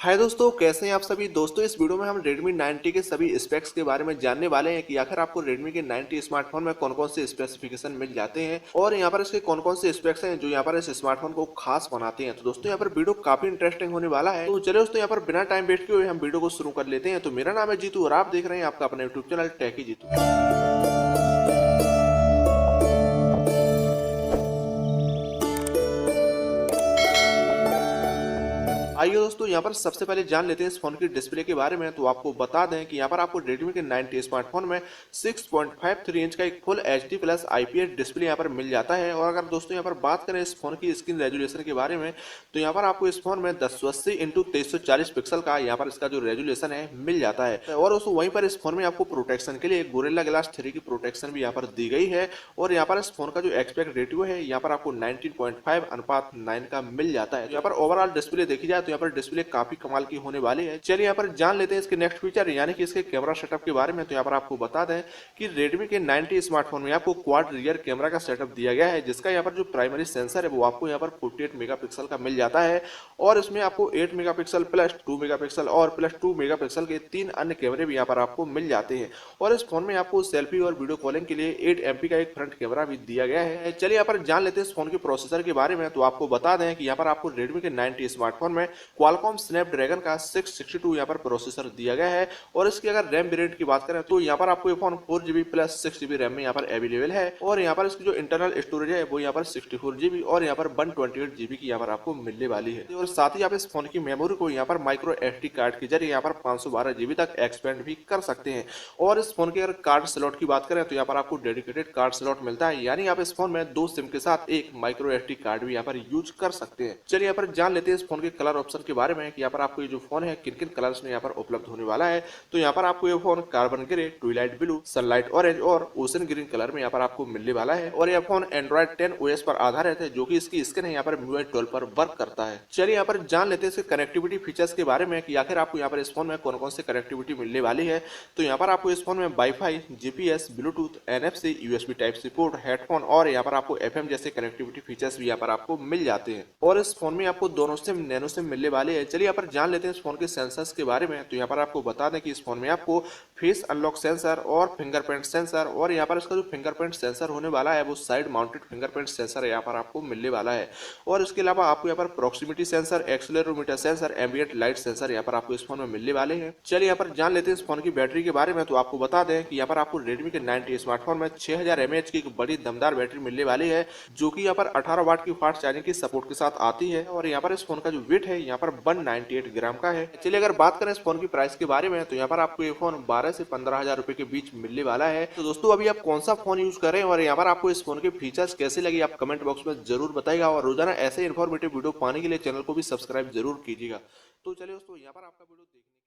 हाय दोस्तों, कैसे हैं आप सभी दोस्तों। इस वीडियो में हम Redmi 90 के सभी स्पेक्स के बारे में जानने वाले हैं कि आखिर आपको Redmi के 90 स्मार्टफोन में कौन-कौन से स्पेसिफिकेशन मिल जाते हैं और यहाँ पर इसके कौन-कौन से स्पेक्स हैं जो यहाँ पर इस स्मार्टफोन को खास बनाते हैं। तो दोस्तों यहाँ पर वीडियो काफी इंटरेस्टिंग होने वाला है। तो चलिए दोस्तों, यहाँ पर बिना टाइम वेस्ट किए हुए हम वीडियो को शुरू कर लेते हैं। तो मेरा नाम है जीतू और आप देख रहे हैं आपका अपना यूट्यूब चैनल टेकी जीतू। आइए दोस्तों, यहाँ पर सबसे पहले जान लेते हैं इस फोन की डिस्प्ले के बारे में। तो आपको बता दें कि यहाँ पर आपको Redmi के 90 स्मार्टफोन में 6.53 इंच का एक full HD plus IPS display यहाँ पर मिल जाता है। और अगर दोस्तों यहाँ पर बात करें इस फोन की स्क्रीन रेजोल्यूशन के बारे में, तो यहाँ पर आपको इस फोन में 1080 इंटू 2340 पिक्सल का यहाँ पर इसका जो रेजोल्यूशन है मिल जाता है। और दोस्तों वहीं पर इस फोन में आपको प्रोटेक्शन के लिए गोरिल्ला ग्लास 3 की प्रोटेक्शन भी यहाँ पर दी गई है। और यहाँ पर इस फोन का जो एस्पेक्ट रेशियो है यहाँ पर आपको 19.5:9 का मिल जाता है। यहाँ पर ओवरऑल डिस्प्ले देखी जाए तो यहाँ पर डिस्प्ले काफी कमाल की होने वाली है। चलिए यहाँ पर जान लेते हैं इसके नेक्स्ट फीचर यानी कि इसके कैमरा सेटअप के बारे में। तो यहाँ पर आपको बता दें कि Redmi के 90 स्मार्टफोन में आपको क्वाड रियर कैमरा का सेटअप दिया गया है, जिसका यहाँ पर जो प्राइमरी सेंसर है वो आपको यहाँ पर 48 मेगापिक्सल का मिल जाता है। और इसमें आपको 8 मेगापिक्सल प्लस 2 मेगापिक्सल और प्लस 2 मेगापिक्सल के 3 अन्य कैमरे भी यहाँ पर आपको मिल जाते हैं। और इस फोन में आपको सेल्फी और वीडियो कॉलिंग के लिए 8 MP का एक फ्रंट कैमरा भी दिया गया है। चलिए यहाँ पर जान लेते हैं इस फोन के प्रोसेसर के बारे में। तो आपको बता दें कि यहाँ पर आपको Redmi के 90 स्मार्टफोन में क्वालकॉम स्नैपड्रैगन का 662 यहाँ पर प्रोसेसर दिया गया है। और इसकी अगर रैम वेरिएंट की बात करें तो यहाँ पर आपको ये phone 4GB plus 6GB RAM में यहाँ पर अवेलेबल है। और यहाँ पर इसकी जो इंटरनल स्टोरेज है वो यहाँ पर 64GB और यहाँ पर 128GB की यहाँ पर आपको मिलने वाली है। और साथ ही आप इस फोन की मेमोरी को यहाँ पर माइक्रो SD कार्ड के जरिए यहाँ पर 512GB तक एक्सपेंड भी कर सकते हैं। और इस फोन के अगर कार्ड स्लॉट की बात करें तो यहाँ पर आपको डेडिकेटेड कार्ड स्लॉट मिलता है, यानी आप इस फोन में 2 सिम के साथ एक माइक्रो SD कार्ड भी यहाँ पर यूज कर सकते हैं। चलिए यहाँ पर जान लेते हैं इस फोन के कलर ऑप्शन के बारे में कि यहाँ पर आपको ये जो फोन है किन किन कलर्स में यहाँ पर उपलब्ध होने वाला है। तो यहाँ पर आपको ये phone carbon grey, Twilight blue, sunlight orange और ओशन ग्रीन कलर में यहाँ पर आपको मिलने वाला है। और यह फोन एंड्रॉइड 10 OS पर आधारित है, जो कि इसकी स्क्रीन है यहाँ पर MIUI 12 पर वर्क करता है। चलिए यहाँ पर जान लेते हैं इसके कनेक्टिविटी फीचर्स के बारे में कि आखिर आपको यहाँ पर इस फोन में कौन कौन से कनेक्टिविटी मिलने वाली है। तो यहाँ पर आपको इस फोन में wifi, GPS, Bluetooth, NFC, USB type C port, headphone और यहाँ पर आपको FM जैसे कनेक्टिविटी फीचर्स भी यहाँ पर आपको मिल जाते हैं। और इस फोन में आपको दोनों सिम नैनो सिम मिलने वाले हैं। चलिए यहाँ पर जान लेते हैं इस फोन के सेंसर्स के बारे में। तो यहाँ पर आपको बता दें कि इस फोन में आपको फेस अनलॉक सेंसर और फिंगरप्रिंट सेंसर और यहाँ पर इसका जो फिंगरप्रिंट सेंसर होने वाला है वो साइड माउंटेड फिंगरप्रिंट सेंसर यहाँ पर आपको मिलने वाला है। और इसके अलावा आपको यहाँ पर proximity sensor, accelerometer sensor, ambient light sensor यहाँ पर आपको इस फोन में मिलने वाले हैं। चलिए यहाँ पर जान लेते हैं इस फोन की बैटरी के बारे में। तो आपको बता दें कि यहाँ पर आपको Redmi के 90 स्मार्टफोन में 6000 mAh की एक बड़ी दमदार बैटरी मिलने वाली है, जो कि यहाँ पर 18 वाट की फास्ट चार्जिंग की सपोर्ट के साथ आती है। और यहाँ पर इस फोन का जो वेट है यहाँ पर 198 ग्राम का है। चलिए अगर बात करें इस फोन की प्राइस के बारे में तो यहाँ पर आपको ये फोन 12 से 15 हजार रुपए के बीच मिलने वाला है। तो दोस्तों अभी आप कौन सा फोन यूज करें और यहाँ पर आपको इस फोन के फीचर्स कैसे लगे आप कमेंट बॉक्स में जरूर बताइएगा। और रोजाना ऐसे इन्फॉर्मेटिव वीडियो पाने के लिए चैनल को भी सब्सक्राइब जरूर कीजिएगा। तो चलिए दोस्तों यहाँ पर आपका वीडियो देखने